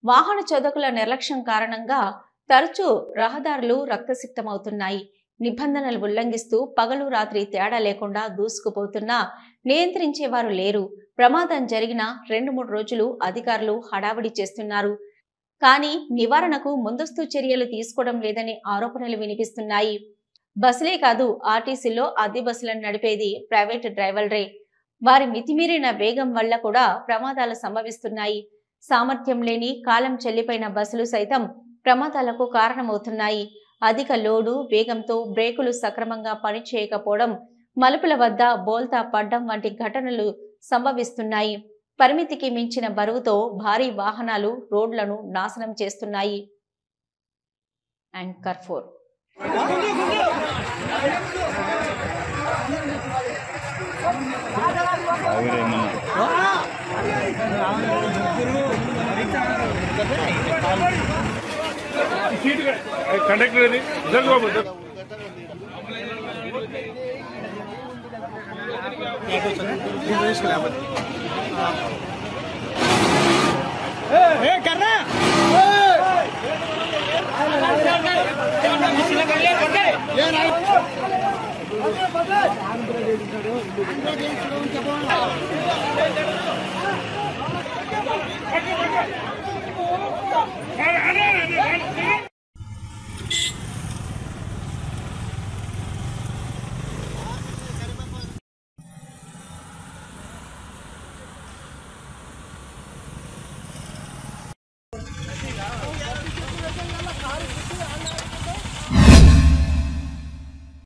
వాహన చోదకుల నిర్లక్ష్యం కారణంగా తరచూ రహదారులు రక్తసిక్తమవుతున్నాయి. నిబంధనలు ఉల్లంఘిస్తూ పగలు రాత్రి తేడా లేకుండా దూసుకుపోతున్నా నియంత్రించేవారు లేరు. ప్రమాదం జరిగిన 2-3 రోజులు అధికారులు హడావిడి చేస్తున్నారు. కానీ నివారణకు ముందస్తు చర్యలు తీసుకోవడం లేదని ఆరోపణలు వినిపిస్తున్నాయి. బస్సులే కాదు, ఆర్టీసీలో అద్దె బస్సులను నడిపేది ప్రైవేటు డ్రైవర్లే. వారి మితిమీరిన వేగం వల్ల కూడా ప్రమాదాలు సంభవిస్తున్నాయి. సామర్థ్యం లేని, కాలం చెల్లిపోయిన బస్సులు సైతం ప్రమాదాలకు కారణమవుతున్నాయి. అధిక లోడు, వేగంతో బ్రేకులు సక్రమంగా పనిచేయకపోవడం, మలుపుల వద్ద బోల్తా పడ్డం వంటి ఘటనలు సంభవిస్తున్నాయి. పరిమితికి మించిన బరువుతో భారీ వాహనాలు రోడ్లను నాశనం చేస్తున్నాయి. యాంకర్ 4 కండక్టర్ करना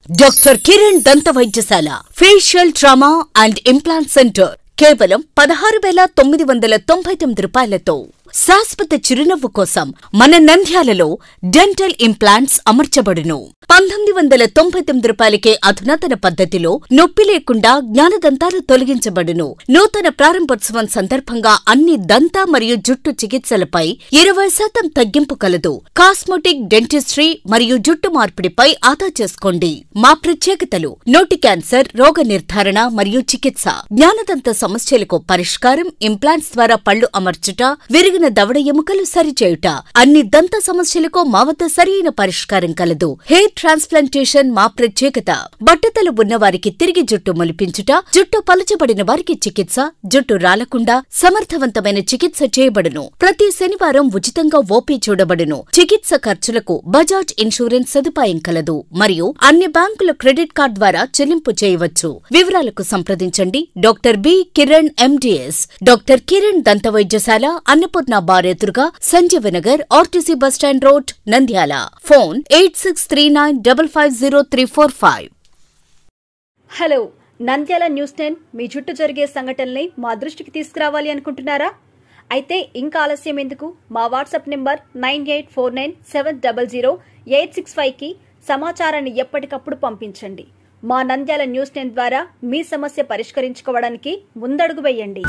డాక్టర్ కిరణ్ దంత వైద్యశాల facial trauma and implant centre కేవలం 16,999 రూపాయలతో శాశ్వత చిరునవ్వు కోసం మన నంద్యాలలో డెంటల్ ఇంప్లాంట్స్ అమర్చబడును. 1999 రూపాయలకే అధునాతన పద్ధతిలో నొప్పి లేకుండా జ్ఞానదంతాలు తొలగించబడును. నూతన ప్రారంభోత్సవం సందర్భంగా అన్ని దంత మరియు జుట్టు చికిత్సలపై 20% తగ్గింపు కలదు. కాస్మెటిక్, డెంటిస్ట్రీ మరియు జుట్టు మార్పిడిపై ఆదా చేసుకోండి. మా ప్రత్యేకతలు: నోటి క్యాన్సర్, రోగ నిర్ధారణ మరియు చికిత్స, జ్ఞానదంత సమస్యలకు పరిష్కారం, ఇంప్లాంట్స్ ద్వారా పళ్లు అమర్చుట, విరిగిన దవడ ఎముకలు సరిచేయుట, అన్ని దంత సమస్యలకు మా వద్ద సరైన పరిష్కారం కలదు. హెయిర్ ట్రాన్స్ప్లాంటేషన్ మా ప్రత్యేకత. బట్టతలు ఉన్నవారికి తిరిగి జుట్టు మొలిపించుట, జుట్టు పలచబడిన వారికి చికిత్స, జుట్టు రాలకుండా సమర్థవంతమైన చికిత్స చేయబడును. ప్రతి శనివారం ఉచితంగా ఓపీ చూడబడును. చికిత్స ఖర్చులకు బజాజ్ ఇన్సూరెన్స్ సదుపాయం కలదు మరియు అన్ని బ్యాంకుల క్రెడిట్ కార్డు ద్వారా చెల్లింపు చేయవచ్చు. వివరాలకు సంప్రదించండి doctor B Kiran MDS, doctor Kiran దంత వైద్యశాల, అన్నపూర్ణ బార్ ఎదురుగా, Sanjeevnagar, RTC bus stand road, Nandyal. Phone 8639550345. Hello, Nandyal news 10 మీ చుట్టూ జరిగే సంఘటనల్ని మా దృష్టికి తీసుకురావాలి అనుకుంటున్నారా? అయితే ఇంకా ఆలస్యం ఎందుకు? మా వాట్సాప్ నెంబర్ 9849700865కి సమాచారాన్ని ఎప్పటికప్పుడు పంపించండి. మా నంద్యాల న్యూస్ 10 ద్వారా మీ సమస్య పరిష్కరించుకోవడానికి ముందడుగు వేయండి.